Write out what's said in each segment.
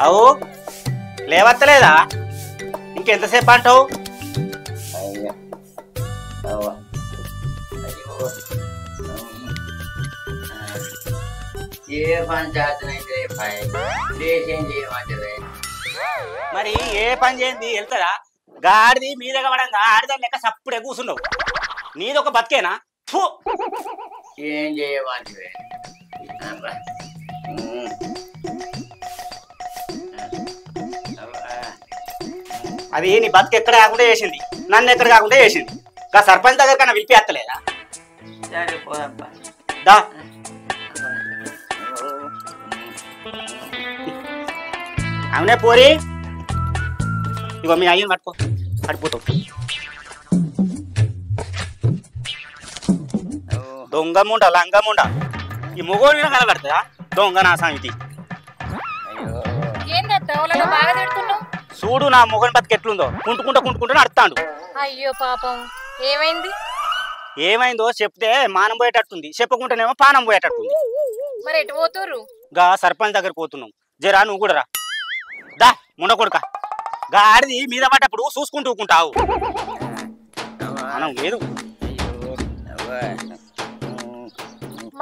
అవు లేవత్తలేదా? ఇంకెంతసేపు అంటావు? ఏ పంచాయతీ మరి ఏ పని చేయండి వెళ్తారా? గాడిది మీద పడంగా ఆడిదాని లెక్క సప్పుడే కూర్చున్నావు. నీదొక బతికేనా? ఏం చేయమంటే అది నీ బతుకు ఎక్కడ కాకుండా చేసింది, నన్ను ఎక్కడ కాకుండా చేసింది. ఇంకా సర్పంచ్ దగ్గర కన్నా విలిపేత్తలేదా? సరే పోదప్పా. దా అవునే పోరి, ఇగో మీ అయ్యని పట్టుకో, పడిపోతావు. దొంగముండ లంగముండ ఈ మొగోడు మీద కనబడుతుందా? దొంగ నా సామితి. చూడు నా మొగని బతికి ఎట్లుందో, కుంటుకుంటూ నడుస్తాడు. అయ్యో పాపం, ఏమైంది? ఏమైందో చెప్తే మానం పోయేటట్టుంది, చెప్పకుంటేనేమో పానం పోయేటట్టుంది. మరి ఎటు పోతుర్రు? గా సర్పంచ్ దగ్గర పోతున్నాం. జరా నువ్వు కూడా రా. దా ముండ కొడుక, గా ఆడిది మీద పడ్డప్పుడు చూసుకుంటూ ఊకుంటావు. మనం లేదు.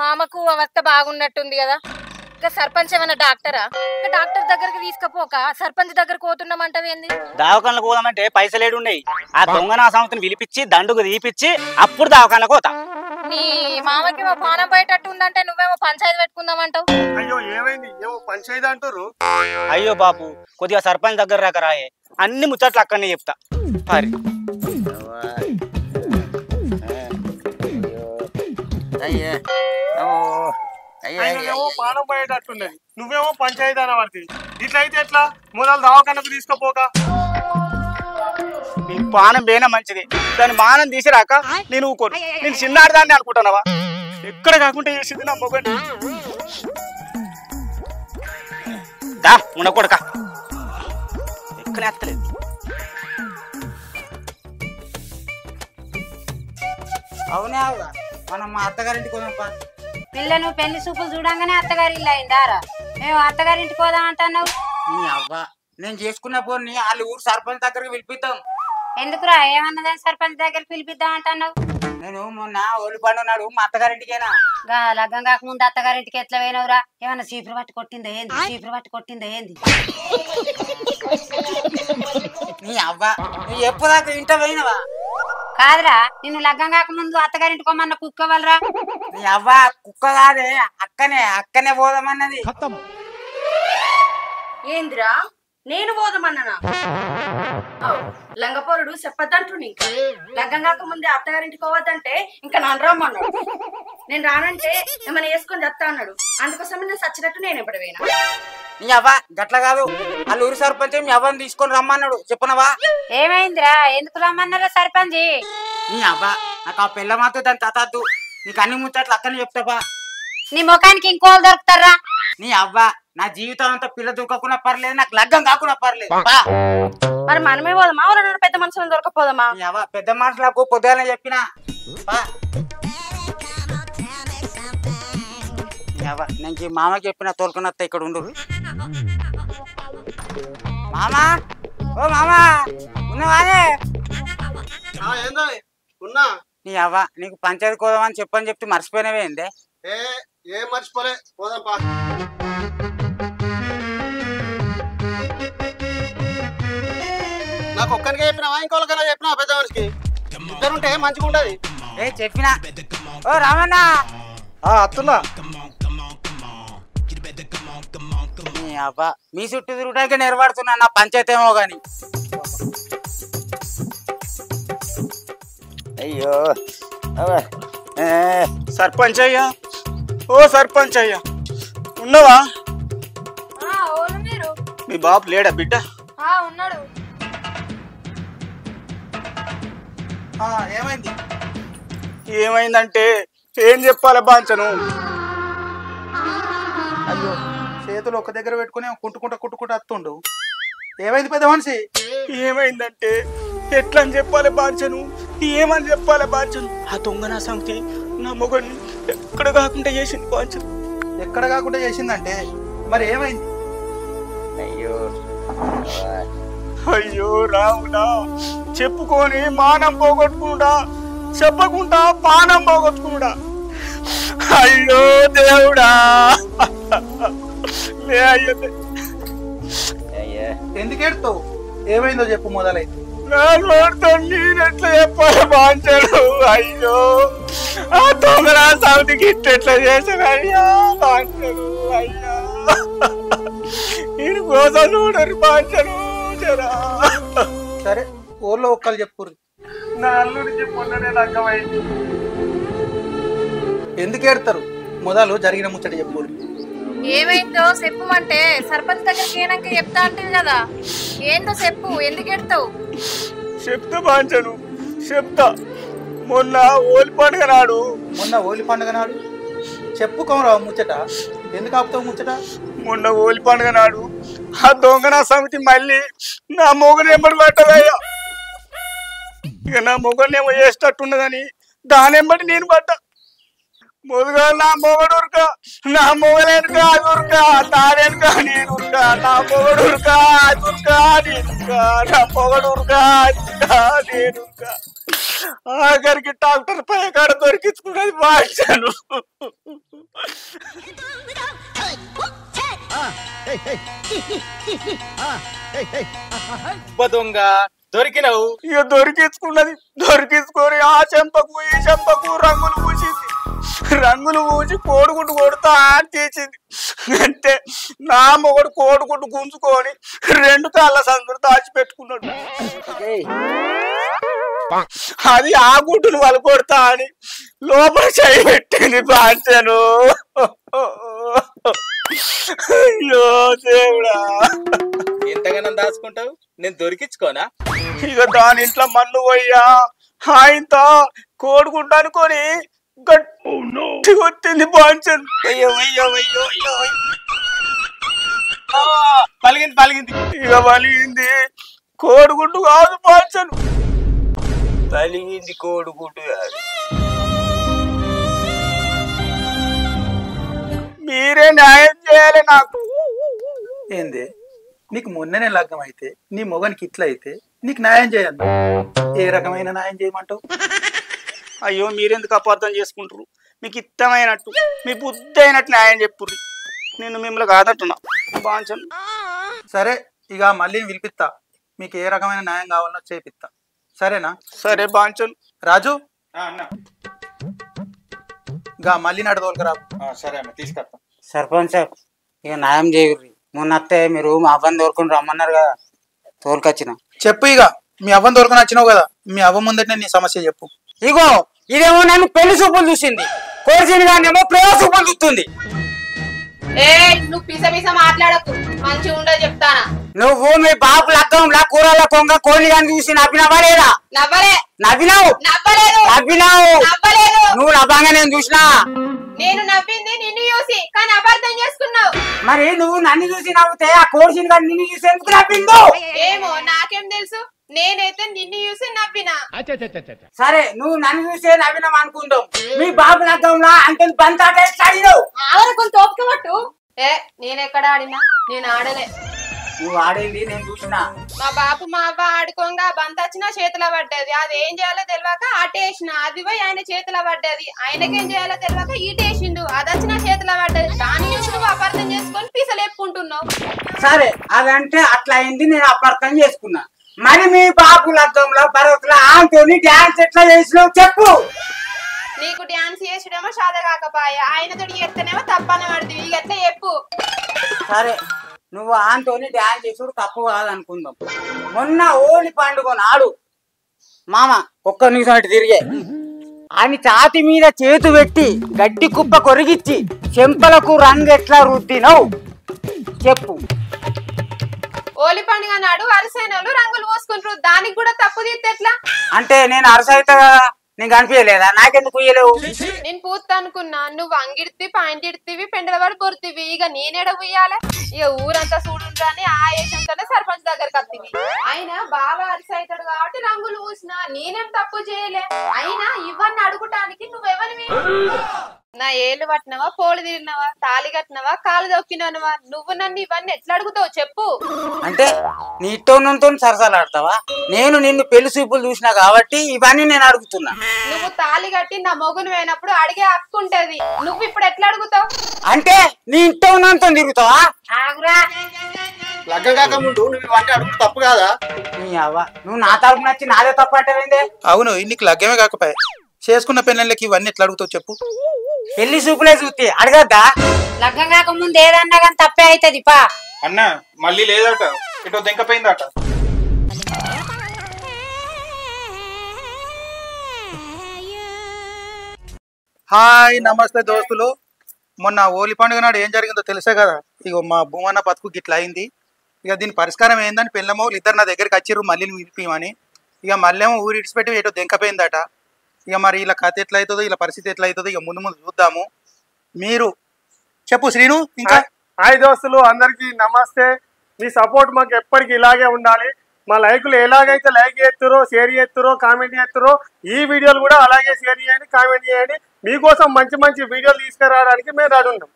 మామకు అవస్థ బాగున్నట్టుంది కదా. ఇంకా సర్పంచ్ ఏమన్నా డాక్టరా? డాక్టర్ దగ్గరికి తీసుకపోక సర్పంచ్ దగ్గరకు పోతున్నామంటవేంది? దవాఖానలకు పోదామంటే పైసలేడు ఉన్నాయి. ఆ దొంగ నా సంస్థను పిలిపించి దండుకు తీపిచ్చి అప్పుడు దవాఖానకు పోతా. నీ మామకేమో పానం బయటట్టు ఉందంటే నువ్వేమో పంచాయతీ పెట్టుకుందామంటావు. అయ్యో ఏమైంది? ఏమో పంచాయతీ అంటారు. అయ్యో బాపు, కొద్దిగా సర్పంచ్ దగ్గర రాక రాయే, అన్ని ముచ్చట్లు అక్కడనే చెప్తా. మరి ఏమో పానం పోయేటట్టున్నది, నువ్వేమో పంచాయతీ అనబడితే ఇట్లయితే ఎట్లా? మొదలు దవాఖానకు తీసుకుపోక. నీ పానం బేనా మంచిది, దాని మానం తీసిరాక నేను ఊకోను. నేను చిన్నాడదాన్ని అనుకుంటున్నావా? ఎక్కడ కాకుండా చేసింది నా మొగని. దా ఉండకూడక, ఎక్కడ ఎత్తలేదు. అవునే అవుగా, మనం మా అత్తగారింటికి పోదాం. పిల్లను పెళ్లి చూపులు చూడంగానే అత్తగారి ఇల్లు అయిందారా? మేము అత్తగారింటికి పోదాం అంటున్నావు. నీ అవ్వ, నేను చేసుకున్న పోని వాళ్ళు ఊరు సర్పంచ్ దగ్గరికి పిలిపిద్దాం. ఎందుకురా? ఏమన్నదని సర్పంచ్ దగ్గర పిలిపిద్దాం అంటున్నావు? నేను మొన్న ఒళ్ళు పండున్నాడు మా అత్తగారింటికేనా. గా లగ్గం కాకముందు అత్తగారింటికి ఎట్లా పోయినవురా? ఏమన్నా చీపురు పట్టి కొట్టిందా ఏంది? చీపురు పట్టి కొట్టిందా ఏంది? నీ అవ్వ, నువ్వు ఎప్పుదాకా ఇంట పోయినవా? కాదురా, నిన్ను లగ్గం కాకముందు అత్తగారింటికి పోమన్న కుక్క వాళ్ళరా? నీ అవ్వ కుక్క కాదే, అక్కనే పోదామన్నది. ఏందిరా నేను పోదామన్నానా? లంగపోరుడు చెప్పద్దంటుండు. ఇంకా లగ్గం కాక ముందే అత్తగారింటికి పోవద్దంటే ఇంకా నన్ను రమ్మన్నాడు. నేను రానంటే ఏమైనా వేసుకొని చెప్తా అన్నాడు. అందుకోసమే నేను చచ్చినట్టు నేను ఎప్పుడు పోయినా. నీ అవ్వ గట్ల కాదు, వాళ్ళు ఊరు సర్పంచ్ మీ అవ్వని తీసుకొని రమ్మన్నాడు. చెప్పనవా? ఏమైందిరా? ఎందుకు రమ్మన్నారా సర్పంచ్? నీ అవ్వ నాకు ఆ పిల్ల మాత్రం దాన్ని తతద్దు, నీకు అన్ని ముచ్చట్లు అక్కనే చెప్తావా? నీ ముఖానికి ఇంకోళ్ళు దొరుకుతారా? నీ అవ్వ నా జీవితం అంతా పిల్ల దొరకకుండా పర్లేదు, నాకు లగ్గం కాకుండా పర్లేదు. మరి మనమే పోదామా? ఎవరైనా పెద్ద మనుషులను దొరకపోదామా? నీ అవ్వ పెద్ద మనుషులకు పొద్దుగానే చెప్పినా. నేను మామకి చెప్పిన తోలుకున్నత్త ఇక్కడ ఉండు. మామా, ఓ మామా ఉన్నావానే? ఏందో ఉన్నా. నీ అవ్వ నీకు పంచాయతీ కోదామని చెప్పని చెప్తే మర్చిపోయినవే ఏందే? ఏం మర్చిపోలే, పోదాం పా. నాకు ఒక్కరికే చెప్పినావా ఇంకొకరికైనా చెప్పినావా? పెద్ద మనిషికి ఇద్దరుంటే మంచిగా ఉండదు. చెప్పినా. ఓ రామన్న అత్తున్నా. నీ అవ్వ మీ చుట్టూ తిరుగుటానికి నిలబడుతున్నా, నా పంచాయతీ ఏమో గాని. అయ్యో సర్పంచ్ అయ్యా, ఓ సర్పంచ్ అయ్యా ఉన్నావా? మీ బాబు లేడా బిడ్డ? ఉన్నాడు. ఏమైంది? ఏమైందంటే ఏం చెప్పాలి బాంచను. అయ్యో చేతులు ఒక దగ్గర పెట్టుకుని కుట్టుకుంటా అత్తుండు. ఏమైంది పెద్ద మనిషి? ఏమైందంటే ఎట్లా అని చెప్పాలి బాంచను, ఏమని చెప్పాలి బాంచను. ఆ దొంగ నా సంగతి నా మొగని ఎక్కడ కాకుండా చేసింది బాంచను. ఎక్కడ కాకుండా చేసిందంటే మరి ఏమైంది? అయ్యో అయ్యో రావుడా, చెప్పుకొని మానం పోగొట్టుకుడా, చెప్పకుండా పానం పోగొట్టుకుడా. అయ్యో దేవుడా, లే అయ్యో. అయ్యా ఎందుకు ఎడతావు? ఏమైందో చెప్పు మొదలైతే. నా నోటితో నేనెట్లా చెప్పాలి బాంచాడు. అయ్యో ఆ దొంగల సౌతికి ఇట్లా చేశాను అయ్యా బాంచాడు. అయ్యా నేను కోసం చూడరు బాంచాడు. సరే ఊర్లో ఒక్కళ్ళు చెప్పుర్రి. నా అల్లుడికి మొన్ననే లగ్గమైంది. ఎందుకు ఎడతారు? మొదలు జరిగిన ముచ్చట చెప్పుర్రి. ఏమైందో చెప్పుమంటే సర్పంచ్ దగ్గరికి ఏనాక చెప్తా అంటే కదా. ఏందో చెప్పు, ఎందుకు ఎడతావు? చెప్తా బాంచను, చెప్తా. మొన్న ఓలి పండుగ నాడు, మొన్న హోలీ పండుగ నాడు చెప్పుకోమరావు ముచ్చట. ఎందుకు ఆపుతావు ముచ్చట? మొన్న ఓలి పండుగ నాడు ఆ దొంగన సమితి మళ్ళీ నా మొగను ఎంబడి పట్టదయ్యా. ఇక నా మొగనేమో చేసేటట్టున్నదని దాని ఎంబడి నేను పడ్డా. మొదగా నా మొగడు ఉరక, నా మొగలేనుక అది ఉరక, తాడేనుక నేను ఉరక, నా మొగడు ఉరక అది ఉరక నేను ఉరక, నా మొగడు ఉరక అది ఉరక నేను ఉరక. ఆఖరికి డాక్టర్ పై కాడ దొరికించుకున్నది మార్చాను. దొంగ దొరికినవు. ఇక దొరికించుకొని ఆ చెంపకు ఈ చెంపకు రంగులు పూసింది. రంగులు పూసి కోడిగుడ్డు కొడుతా అని తీసింది. అంటే నా మొగడు కోడిగుడ్డు గుంజుకొని 2 కాళ్ళ సందులు దాచిపెట్టుకున్నాడు. అది ఆ గుడ్డును వాళ్ళు కొడతా అని లోపల చేయి పెట్టింది బాంచను. అయ్యో దేవుడా, ఎంతగానో దాచుకుంటావు, నేను దొరికించుకోనా? ఇక దాని ఇంట్లో మన్ను పోయ్యా ఆయనతో కోడుకుంటా అనుకొని గట్టి కొట్టింది బాంచను. అయ్యో అయ్యో అయ్యో అయ్యో పలిగింది. ఇక పలిగింది కోడిగుడ్డు కాదు బాంచను, పలిగింది కోడిగుడ్డు కాదు. మీరే న్యాయం చేయాలి నాకు. ఏంది నీకు మొన్ననే లగ్గం అయితే నీ మొగనికి ఇట్లా అయితే నీకు న్యాయం చేయాలి. ఏ రకమైన న్యాయం చేయమంటావు? అయ్యో మీరెందుకు అపార్థం చేసుకుంటారు? మీకు ఇష్టమైనట్టు మీ బుద్ధి అయినట్టు న్యాయం చెప్పుర్రి. నేను మిమ్మల్ని కాదంటున్నా బాంచను. సరే ఇక మళ్ళీ పిలిపిస్తా, మీకు ఏ రకమైన న్యాయం కావాలో చేపిస్తా. సరేనా? సరే బాంచను. రాజు అన్న గా మళ్ళీ నడదోలకరా. సరే అన్న తీసుకొస్తా. సర్పంచ్ సార్ ఇక న్యాయం చేయరు. మొన్న అత్తే మీరు మా అవ్వని తోలుకొని రమ్మన్నారు కదా, తోలుకొచ్చిన. చెప్పు ఇక మీ అవ్వని దొరకని వచ్చినావు కదా, మీ అవ్వ ముందటనే నీ సమస్య చెప్పు. ఇగో ఇదేమో నన్ను పెళ్లి చూపులు చూసింది, కోరిసిన గానేమో ప్రేమ చూపులు చూస్తుంది. ఏ నువ్వు పిస పిస మాట్లాడకు, మంచిగా ఉండదు చెప్తానా. నువ్వు మీ బాబు లగ్గంలా కూరల కొంగ కోడి గాని చూసి నవ్వినావా లేదా? నవ్వలే. నవ్వినావు. నవ్వలేదు. నవ్వినావు. నవ్వలేదు. నువ్వు నవ్వంగా నేను చూసినా. నేను నవ్వింది నిన్ను చూసి, కానీ అపార్థం చేసుకున్నావు. మరి నువ్వు నన్ను చూసి నవ్వుతే ఆ కోడిసిన గాని నిన్ను చూసి ఎందుకు నవ్విందో? ఏమో నాకేం తెలుసు, నేనైతే నిన్ను చూసి నవ్వినా. సరే నువ్వు నన్ను చూసే నవ్వినావు అనుకుంటాం. మీ బాబు లగ్గంలా అంటే బంతాట అడిగినావు. ఆవరకొని తోపుకోవట్టు. ఏ నేనెక్కడ ఆడినా? నేను ఆడలే. నువ్వు ఆడేది నేను చూసినా. మా బాపు మా అవ్వ ఆడుకోగా బంత వచ్చినా చేతిలో పడ్డది. అది ఏం చేయాలో తెలియక అటేసిన, అది పోయి ఆయన చేతిలో పడ్డది. ఆయనకేం చేయాలో తెలియక ఈటేసిండు, అది వచ్చినా చేతిలో పడ్డది. దాన్ని చూసి నువ్వు అపార్థం చేసుకొని పీసలేపుకుంటున్నావు. సరే అదంటే అట్లా అయింది, నేను అపార్థం చేసుకున్నా. మరి మీ బాబు లగ్గంలో భరత్లో ఆంటోని డాన్స్ ఎట్లా చేసినావు చెప్పు. నీకు డాన్స్ చేసుడేమో సాధ కాకపాయ, ఆయనతో ఎత్తనేమో తప్పనే పడుతుంది. ఇక ఎట్లా చెప్పు. సరే నువ్వు ఆంటోని డాన్స్ చేసుడు తప్పు కాదనుకుందాం. మొన్న హోలీ పండుగ నాడు మామ ఒక్క నిమిషం అటు తిరిగే అని ఛాతి మీద చేతు పెట్టి గడ్డి కుప్ప కొరిగిచ్చి చెంపలకు రంగు ఎట్లా రుద్దినవు చెప్పు. హోలీ పండుగ నాడు అరిసైన వాళ్ళు రంగులు పోసుకుంటారు, దానికి కూడా తప్పు తీస్తే ఎట్లా? అంటే నేను అరసైతే కదా, నీకు అనిపించలేదా? నాకెందుకు ఇయ్యలేవు? నేను పూర్తి అనుకున్నా, నువ్వు అంగిడితి పాయింట్ ఇడితివి పెండలవాడు పొరుతివి. ఇక నేనేడ పోయాలి? ఇక ఊరంతా చూడుండ్రా అని ఆ ఏషంతోనే సర్పంచ్ దగ్గరకు వత్తివి. అయినా బాగా అరిసైతాడు కాబట్టి రంగులు పూసినా, నేనేం తప్పు చేయలే. అయినా ఇవన్నీ అడుగుటానికి నువ్వెవరివి? నా ఏళ్ళు పట్టినవా, పోలు తీరినవా, తాళి కట్టినవా, కాలు దొక్కినవా? నువ్వు నన్ను ఇవన్నీ ఎట్లా అడుగుతావు చెప్పు. అంటే నీతో సరసాలాడతావా? నేను నిన్ను పెళ్లి చూపులు చూసినా కాబట్టి ఇవన్నీ నేను అడుగుతున్నా. నువ్వు తాళి కట్టి నా మొగును పోయినప్పుడు అడిగే హక్కు ఉంటది. నువ్వు ఇప్పుడు ఎట్లా అడుగుతావు? అంటే నీ ఇంట్లో ఉన్నంత తిరుగుతావా? లగ్గం కాక ముందు నువ్వు ఇవన్నీ అడుగు తప్పు కాదా? నీ అవ్వ, నువ్వు నా తరపు నచ్చి నాదే తప్పు అంటే అవును, నీకు లగ్గమే కాకపోయా చేసుకున్న పెళ్ళకి ఇవన్నీ ఎట్లా అడుగుతావు చెప్పు? పెళ్లి చూపులే చూస్తే అడగద్దా? లగ్గం కాక ముందు ఏదన్నా కానీ తప్పే అవుతుంది పా. అన్న మళ్ళీ లేదట, ఇటో దెంకపోయిందట. హాయ్ నమస్తే దోస్తులు. మొన్న హోలీ పండుగ నాడు ఏం జరిగిందో తెలుసే కదా. ఇగో మా భూమన్న బతుకు గిట్లా అయింది. ఇక దీని పరిష్కారం ఏందని పెళ్ళమో ఇద్దరు నా దగ్గరికి వచ్చిర్రు మళ్ళీ వినిపిమని. ఇక మళ్ళేమో ఊరు ఇడిచిపెట్టి ఏటో దెంకపోయిందట. ఇక మరి ఇలా కథ ఎట్లా అవుతుందో, ఇలా పరిస్థితి ఎట్లా అవుతుందో ఇక ముందు ముందు చూద్దాము. మీరు చెప్పు శ్రీను. ఇంకా హాయ్ దోస్తులు అందరికి నమస్తే. మీ సపోర్ట్ మాకు ఎప్పటికీ ఇలాగే ఉండాలి. మా లైకులు ఎలాగైతే లైక్ చేస్తారో, షేర్ చేస్తారో, కామెంట్ చేస్తారో ఈ వీడియోలు కూడా అలాగే షేర్ చేయండి, కామెంట్ చేయండి. మీకోసం మంచి మంచి వీడియోలు తీసుకురావడానికి మేము రెడీ ఉంటాం.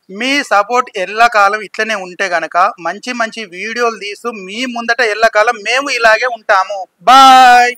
మీ సపోర్ట్ ఎల్లకాలం ఇట్లనే ఉంటే గనక మంచి మంచి వీడియోలు తీస్తూ మీ ముందట ఎల్లకాలం మేము ఇలాగే ఉంటాము. బాయ్.